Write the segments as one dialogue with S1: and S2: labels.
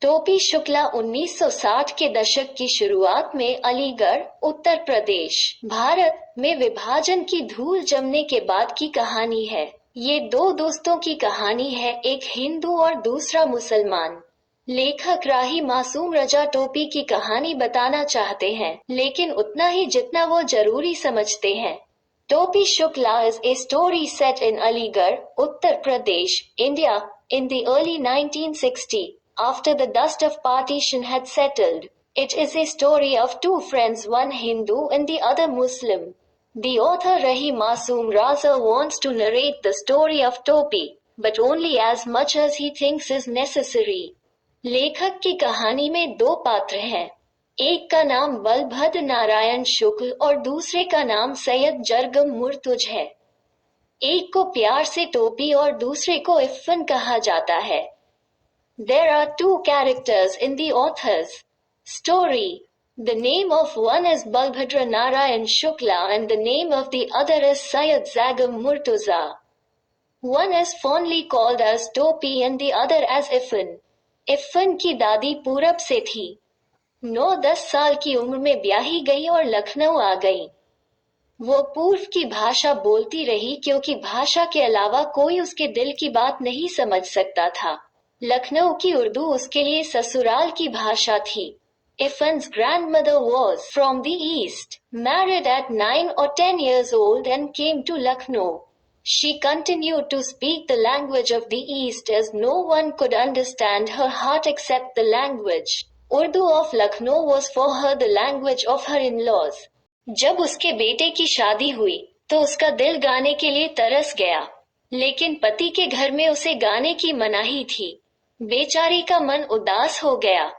S1: टोपी शुक्ला 1960 के दशक की शुरुआत में अलीगढ़, उत्तर प्रदेश, भारत में विभाजन की धूल जमने के बाद की कहानी है। ये दो दोस्तों की कहानी है, एक हिंदू और दूसरा मुसलमान। लेखक राही मासूम रजा टोपी की कहानी बताना चाहते हैं, लेकिन उतना ही जितना वो जरूरी समझते हैं। टोपी Shukla is a story set in Aligarh, Uttar Pradesh, India, in the early 1960s, after the dust of partition had settled. It is a story of two friends, one Hindu and the other Muslim. The author Rahi Masoom Raza wants to narrate the story of Topi, but only as much as he thinks is necessary. लेखक की कहानी में दो पात्र हैं। एक का नाम बलभद्र नारायण शुक्ल और दूसरे का नाम सैयद जरगम मुर्तुज है। एक को प्यार से टोपी और दूसरे को इफ़न कहा जाता है। There are two characters in the author's story. The name of one is Balbhadra Narayan Shukla and the name of the other is Syed Zagam Murtuza. One is fondly called as Topi and the other as Iffan. इफ़न की दादी पूरब से थी। 9-10 साल की उम्र में ब्याही गई और लखनऊ आ गई। वो पूर्व की भाषा बोलती रही क्योंकि भाषा के अलावा कोई उसके दिल की बात नहीं समझ सकता था। लखनऊ की उर्दू उसके लिए ससुराल की भाषा थी। Iffan's grandmother was from the east, married at 9 or 10 years old and came to Lucknow. She continued to speak the language of the East as no one could understand her heart except the language. Urdu of Lucknow was for her the language of her in-laws. जब उसके बेटे की शादी हुई तो उसका दिल गाने के लिए तरस गया, लेकिन पति के घर में उसे गाने की मनाही थी। बेचारी का मन उदास हो गया,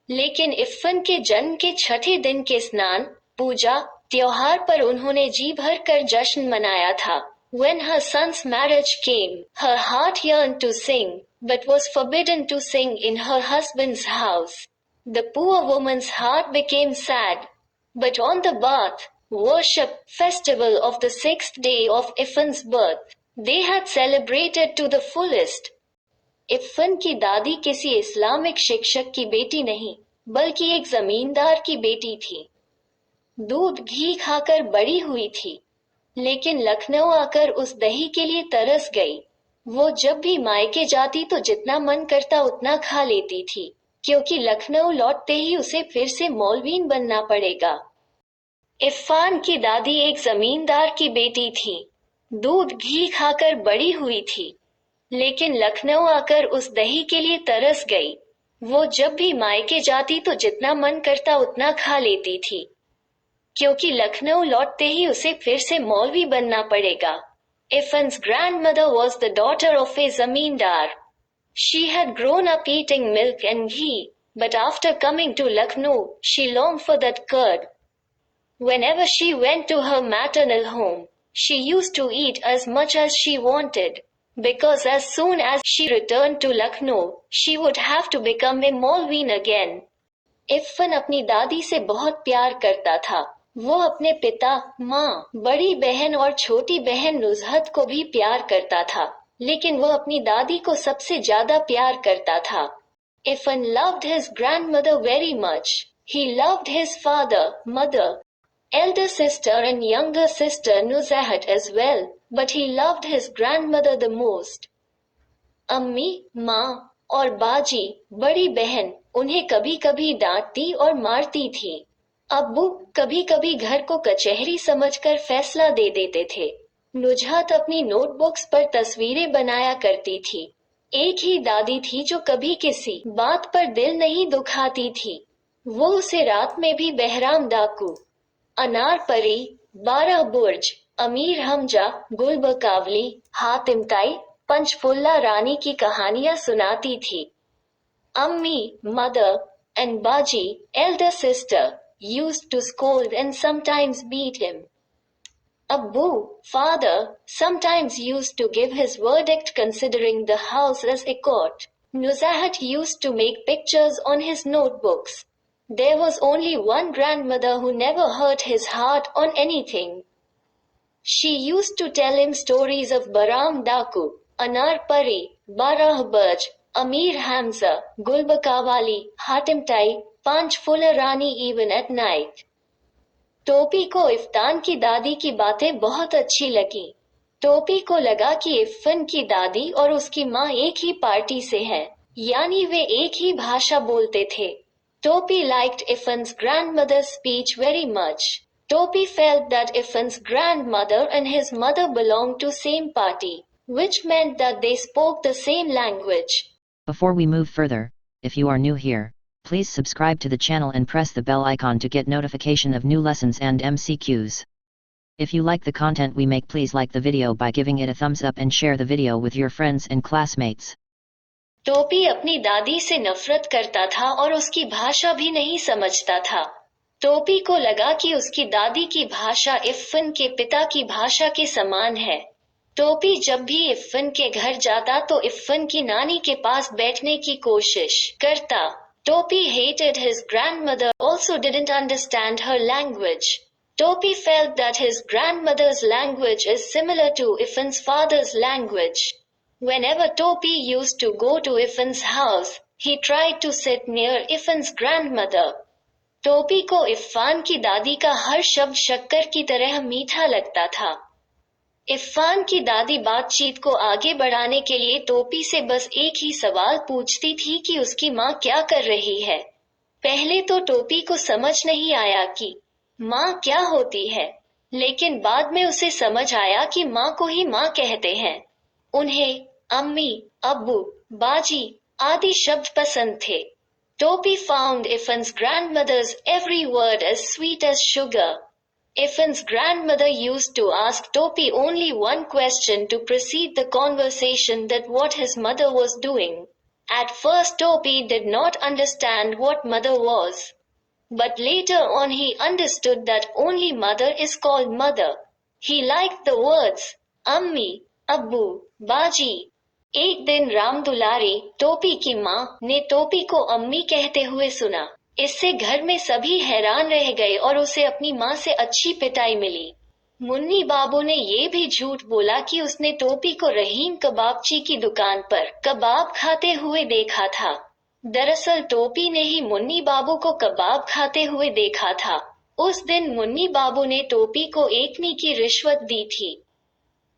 S1: लेकिन इफ़न के जन्म के छठे दिन के स्नान, पूजा, त्योहार पर उन्होंने जी भर कर जश्न मनाया था। When her son's marriage came, her heart yearned to sing, but was forbidden to sing in her husband's house. The poor woman's heart became sad. But on the Bath worship festival of the 6th day of Iffan's birth, they had celebrated to the fullest. इफ़न की दादी किसी Islamic शिक्षक की बेटी नहीं, बल्कि एक जमींदार की बेटी थी। दूध घी खाकर बड़ी हुई थी, लेकिन लखनऊ आकर उस दही के लिए तरस गई। वो जब भी मायके जाती तो जितना मन करता उतना खा लेती थी, क्योंकि लखनऊ लौटते ही उसे फिर से मौलवीन बनना पड़ेगा। इफ़ान की दादी एक जमींदार की बेटी थी, दूध घी खाकर बड़ी हुई थी, लेकिन लखनऊ आकर उस दही के लिए तरस गई। वो जब भी मायके जाती तो जितना मन करता उतना खा लेती थी, क्योंकि लखनऊ लौटते ही उसे फिर से मौलवी बनना पड़ेगा। Iffan's grandmother was the daughter of a zamindar. She had grown up eating milk and ghee, but after coming to Lucknow, she longed for that curd. Whenever she went to her maternal home, she used to eat as much as she wanted, because as soon as she returned to Lucknow, she would have to become a Maulveen again. इफ़न अपनी दादी से बहुत प्यार करता था। वो अपने पिता, माँ, बड़ी बहन और छोटी बहन नुज़हत को भी प्यार करता था, लेकिन वो अपनी दादी को सबसे ज्यादा प्यार करता था। इफ़न loved his grandmother very much. He loved his father, mother, elder sister and younger sister Nuzahat as well, but he loved his grandmother the most. अम्मी, माँ और बाजी, बड़ी बहन, उन्हें कभी कभी डांटती और मारती थी। अब्बू कभी कभी घर को कचहरी समझकर फैसला दे देते थे। नुजहत अपनी नोटबुक्स पर तस्वीरें बनाया करती थी। एक ही दादी थी जो कभी किसी बात पर दिल नहीं दुखाती थी। वो उसे रात में भी बहराम डाकू, अनार परी, 12 बुर्ज, अमीर हमजा, गुल बकावली, हातिम ताई, पंचफुल्ला रानी की कहानियां सुनाती थी। अम्मी, mother, and Baji, elder sister, used to scold and sometimes beat him. Abbu, father, sometimes used to give his verdict considering the house as a court. Nuzahat used to make pictures on his notebooks. There was only one grandmother who never hurt his heart on anything. She used to tell him stories of Baram Daku, Anar Pari, Barah Burj, Amir Hamza, Gulbakawali, Hatimtai, Panchfula Rani even at night. टोपी को इफ्तान की दादी की बातें बहुत अच्छी लगी। टोपी को लगा कि इफ़न की दादी और उसकी माँ एक ही पार्टी से हैं, यानी वे एक ही भाषा बोलते थे। टोपी liked Iffan's grandmother's speech very much. Topi felt that Iffan's grandmother and his mother belonged to same party, which meant that they spoke the same language.
S2: Before we move further, if you are new here, please subscribe to the channel and press the bell icon to get notification of new lessons and MCQs. If you like the content we make, please like the video by giving it a thumbs up and share the video with your friends and classmates.
S1: टोपी अपनी दादी से नफरत करता था और उसकी भाषा भी नहीं समझता था। टोपी को लगा कि उसकी दादी की भाषा इफ़न के पिता की भाषा के समान है। टोपी जब भी इफ़न के घर जाता तो इफ़न की नानी के पास बैठने की कोशिश करता। टोपी hated his grandmother, also didn't understand her language. Topi felt that his grandmother's language is similar to Iffan's father's language. Whenever Topi used to go to Iffan's house, he tried to sit near Iffan's grandmother. टोपी को इफ़ान की दादी का हर शब्द शक्कर की तरह मीठा लगता था। इफ़ान की दादी बातचीत को आगे बढ़ाने के लिए टोपी से बस एक ही सवाल पूछती थी कि उसकी माँ क्या कर रही है। पहले तो टोपी को समझ नहीं आया कि माँ क्या होती है, लेकिन बाद में उसे समझ आया कि माँ को ही माँ कहते हैं। उन्हें अम्मी, अब्बू, बाजी आदि शब्द पसंद थे। Topi found Iffan's grandmother's every word as sweet as sugar. Iffan's grandmother used to ask Topi only one question to proceed the conversation, that what his mother was doing. At first Topi did not understand what mother was. But later on he understood that only mother is called mother. He liked the words Ammi, Abbu, Baji. एक दिन राम दुलारी, टोपी की माँ, ने टोपी को अम्मी कहते हुए सुना। इससे घर में सभी हैरान रह गए और उसे अपनी माँ से अच्छी पिटाई मिली। मुन्नी बाबू ने ये भी झूठ बोला कि उसने टोपी को रहीम कबाबची की दुकान पर कबाब खाते हुए देखा था। दरअसल टोपी ने ही मुन्नी बाबू को कबाब खाते हुए देखा था। उस दिन मुन्नी बाबू ने टोपी को एकनी की रिश्वत दी थी।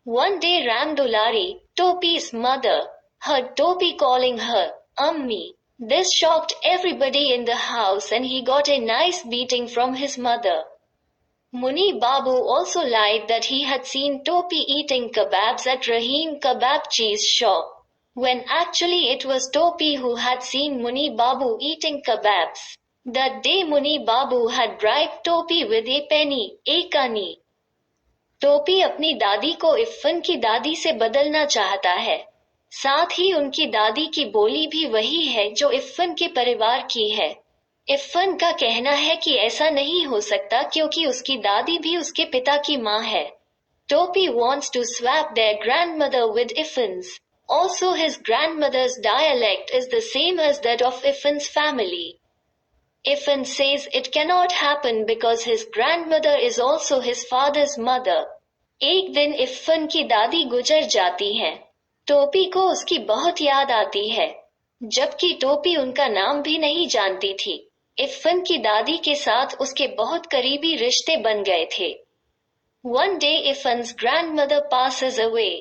S1: One day Ram Dulari, Topi's mother, heard Topi calling her Ammi. This shocked everybody in the house and he got a nice beating from his mother. Muni Babu also lied that he had seen Topi eating kebabs at Rahim Kebabchi's shop, when actually it was Topi who had seen Muni Babu eating kebabs. That day Muni Babu had bribed Topi with a penny, एक आनी। टोपी अपनी दादी को इफ़न की दादी से बदलना चाहता है। साथ ही उनकी दादी की बोली भी वही है जो इफ़न के परिवार की है। इफ़न का कहना है कि ऐसा नहीं हो सकता क्योंकि उसकी दादी भी उसके पिता की माँ है। टोपी wants to swap their grandmother with Iffan's. Also his grandmother's dialect is the same as that of Iffan's family. Iffan says it cannot happen because his grandmother is also his father's mother. एक दिन इफ़न की दादी गुजर जाती हैं। टोपी को उसकी बहुत याद आती है, जबकि टोपी उनका नाम भी नहीं जानती थी। इफ़न की दादी के साथ उसके बहुत करीबी रिश्ते बन गए थे। One day Iffan's grandmother passes away.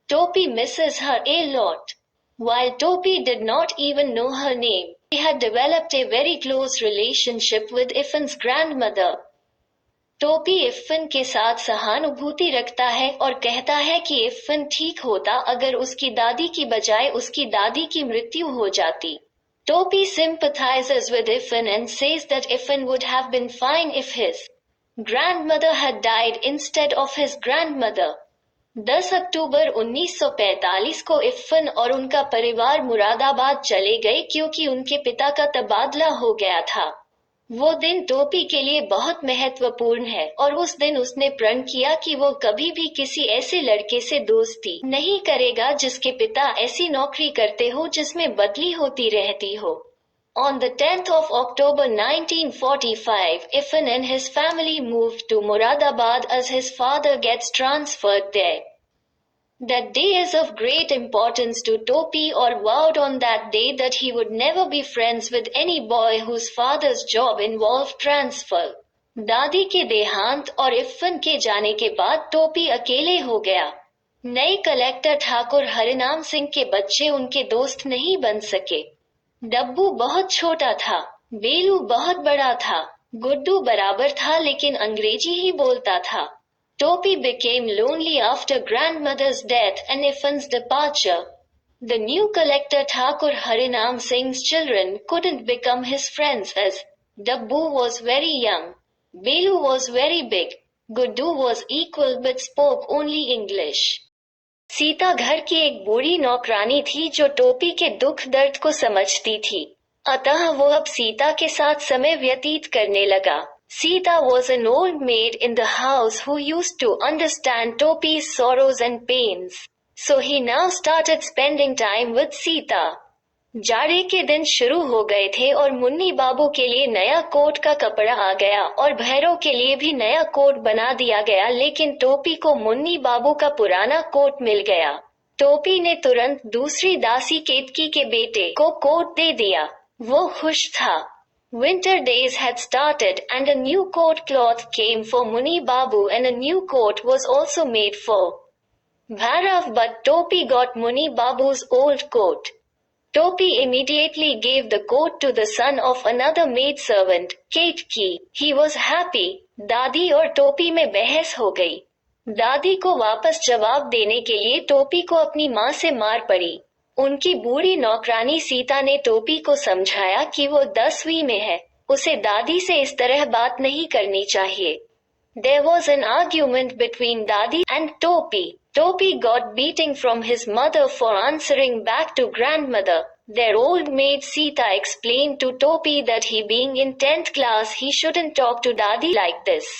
S1: Topi misses her a lot. While Topi did not even know her name, he had developed a very close relationship with Iffan's grandmother. टोपी इफ़न के साथ सहानुभूति रखता है और कहता है कि इफ़न ठीक होता अगर उसकी दादी की बजाय उसकी दादी की मृत्यु हो जाती। टोपी sympathizes with Iffan and says that Iffan would have been fine if his grandmother had died instead of his grandmother. 10 अक्टूबर 1945 को इफ़न और उनका परिवार मुरादाबाद चले गए क्योंकि उनके पिता का तबादला हो गया था। वो दिन टोपी के लिए बहुत महत्वपूर्ण है और उस दिन उसने प्रण किया कि वो कभी भी किसी ऐसे लड़के से दोस्ती नहीं करेगा जिसके पिता ऐसी नौकरी करते हो जिसमें बदली होती रहती हो। On the 10th of October 1945, Iffan and his family moved to Moradabad as his father gets transferred there. That day is of great importance to Topi or vowed on that day that he would never be friends with any boy whose father's job involved transfer. दादी के देहांत और इफ्फन के जाने के बाद टोपी अकेले हो गया। नए कलेक्टर ठाकुर हरिनाम सिंह के बच्चे उनके दोस्त नहीं बन सके। डब्बू बहुत छोटा था, बेलू बहुत बड़ा था, गुड्डू बराबर था लेकिन अंग्रेजी ही बोलता था। Topi became lonely after grandmother's death and Iffan's departure. The new collector Thakur Harinam Singh's children couldn't become his friends as Dabbu was very young, Belu was very big, Guddu was equal but spoke only English. Sita घर की एक बूढ़ी नौकरानी थी जो टोपी के दुख दर्द को समझती थी, अतः वो अब सीता के साथ समय व्यतीत करने लगा। Sita was an old maid in the house who used to understand Topi's sorrows and pains. So he now started spending time with Sita. जाड़े के दिन शुरू हो गए थे और मुन्नी बाबू के लिए नया कोट का कपड़ा आ गया और भैरव के लिए भी नया कोट बना दिया गया, लेकिन टोपी को मुन्नी बाबू का पुराना कोट मिल गया। टोपी ने तुरंत दूसरी दासी केतकी के बेटे को कोट दे दिया। वो खुश था। Winter days had started and a new coat cloth came for Muni Babu and a new coat was also made for Bhairav, but Topi got Muni Babu's old coat. Topi immediately gave the coat to the son of another maidservant, Ketki. He was happy. दादी और टोपी में बहस हो गई। दादी को वापस जवाब देने के लिए टोपी को अपनी माँ से मार पड़ी। उनकी बूढ़ी नौकरानी सीता ने टोपी को समझाया कि वो 10वीं में है, उसे दादी से इस तरह बात नहीं करनी चाहिए। There was an argument between Dadi and Topi. Topi got beating from his mother for answering back to grandmother. Their old maid Sita explained to Topi that he being in 10th class he shouldn't talk to Dadi like this.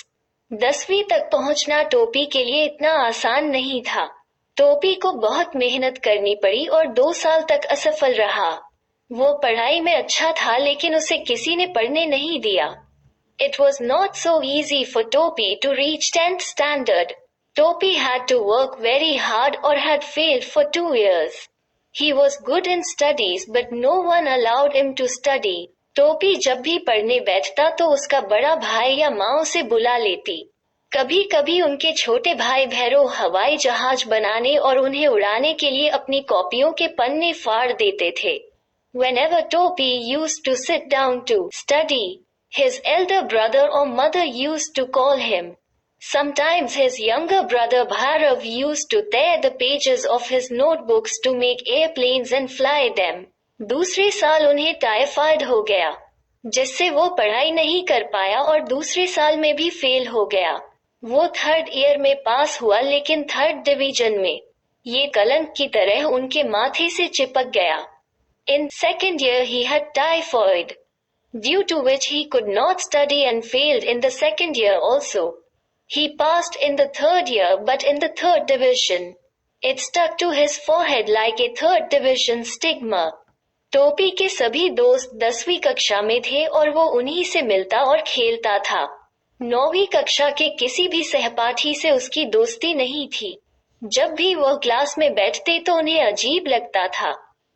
S1: 10वीं तक पहुंचना टोपी के लिए इतना आसान नहीं था। टोपी को बहुत मेहनत करनी पड़ी और 2 साल तक असफल रहा। वो पढ़ाई में अच्छा था लेकिन उसे किसी ने पढ़ने नहीं दिया। It was not so easy for Topi to reach 10th standard. Topi had to work very hard or had failed for 2 years. He was good in studies but no one allowed him to study. Topi जब भी पढ़ने बैठता तो उसका बड़ा भाई या माँ उसे बुला लेती। कभी कभी उनके छोटे भाई भैरव हवाई जहाज बनाने और उन्हें उड़ाने के लिए अपनी कॉपियों के पन्ने फाड़ देते थे। Whenever Topi used to sit down to study, his elder brother or mother used to call him. Sometimes his younger brother Bhairav used to tear the pages of his notebooks to make airplanes and fly them. दूसरे साल उन्हें typhoid हो गया, जिससे वो पढ़ाई नहीं कर पाया और दूसरे साल में भी फेल हो गया। वो 3rd ईयर में पास हुआ लेकिन 3rd डिवीजन में। ये कलंक की तरह उनके माथे से चिपक गया। In 2nd year he had typhoid, due to which he could not study and failed in the 2nd year also. He passed in the 3rd year but in the 3rd division. It stuck to his forehead like a 3rd division stigma. टोपी के सभी दोस्त 10वीं कक्षा में थे और वो उन्हीं से मिलता और खेलता था। 9वीं कक्षा के किसी भी सहपाठी से उसकी दोस्ती नहीं थी। जब भी वह क्लास में बैठते तो उन्हें अजीब लगता था।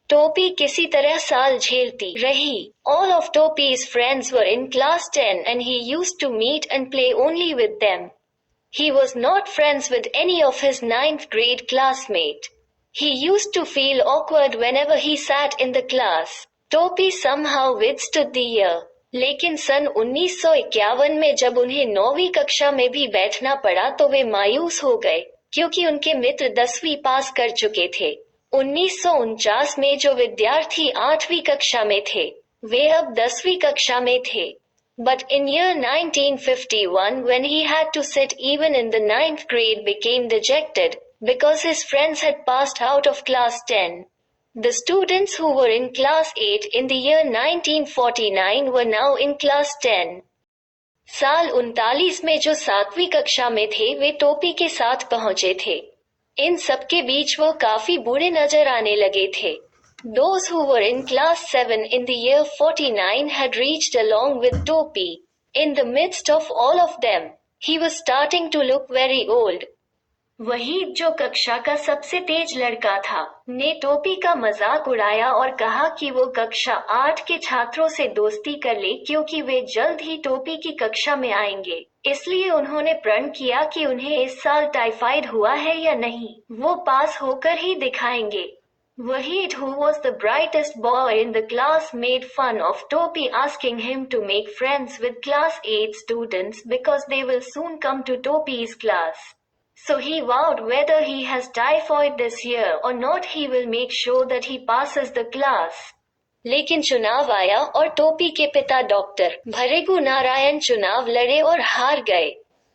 S1: टोपी किसी तरह साल झेलती रही। All of Topi's friends were in class 10 and he used to meet and play only with them. He was not friends with any of his 9th grade classmate. He used to feel awkward whenever he sat in the class. Topi somehow withstood the year. लेकिन सन 1951 में जब उन्हें 9वीं कक्षा में भी बैठना पड़ा तो वे मायूस हो गए, क्योंकि उनके मित्र 10वीं पास कर चुके थे। 1949 में जो विद्यार्थी 8वीं कक्षा में थे, वे अब 10वीं कक्षा में थे। But in year 1951 when he had to sit even in the 9th grade became dejected, because his friends had passed out of class 10. The students who were in class 8 in the year 1949 were now in class 10. साल 39 में जो 7वीं कक्षा में थे वे टोपी के साथ पहुंचे थे। इन सब के बीच वो काफी बुरे नजर आने लगे थे। Those who were in class 7 in the year 49 had reached along with Topi. In the midst of all of them, he was starting to look very old. Waheed, जो कक्षा का सबसे तेज लड़का था, ने टोपी का मजाक उड़ाया और कहा कि वो कक्षा 8 के छात्रों से दोस्ती कर ले क्योंकि वे जल्द ही टोपी की कक्षा में आएंगे। इसलिए उन्होंने प्रण किया कि उन्हें इस साल टाइफाइड हुआ है या नहीं, वो पास होकर ही दिखाएंगे। Wahid, who was the brightest boy in the class, made fun of Topi, asking him to make friends with class 8 students because they will soon come to Topi's class. So he vowed whether he has typhoid this year or not, he will make sure that he passes the class. लेकिन चुनाव आया और टोपी के पिता doctor Bhrigu Narayan चुनाव लड़े और हार गए।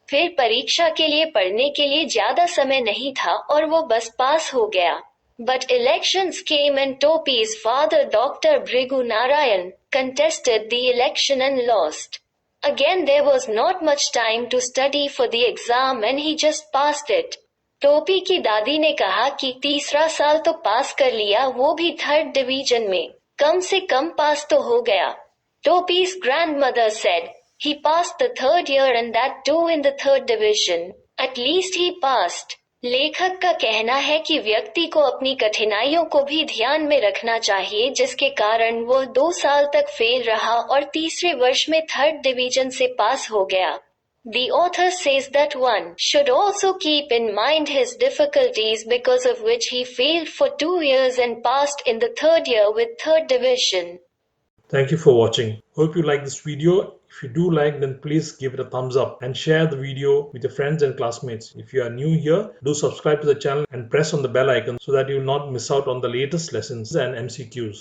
S1: फिर परीक्षा के लिए पढ़ने के लिए ज्यादा समय नहीं था और वो बस पास हो गया। But elections came and Topi's father, Dr. Bhrigu Narayan, contested the election and lost. Again there was not much time to study for the exam and he just passed it. टोपी की दादी ने कहा कि तीसरा साल तो पास कर लिया, वो भी 3rd डिवीजन में, कम से कम पास तो हो गया। Topi's grandmother said, he passed the 3rd year and that too in the 3rd division. At least he passed. लेखक का कहना है कि व्यक्ति को अपनी कठिनाइयों को भी ध्यान में रखना चाहिए, जिसके कारण वो 2 साल तक फेल रहा और तीसरे वर्ष में 3rd डिवीजन से पास हो गया। The author says that one should also keep in mind his difficulties because of which he failed for 2 years and passed in the 3rd year with 3rd division.
S3: Thank you for watching. Hope you like this video. If you do like, then please give it a thumbs up and share the video with your friends and classmates. If you are new here, do subscribe to the channel and press on the bell icon so that you will not miss out on the latest lessons and MCQs.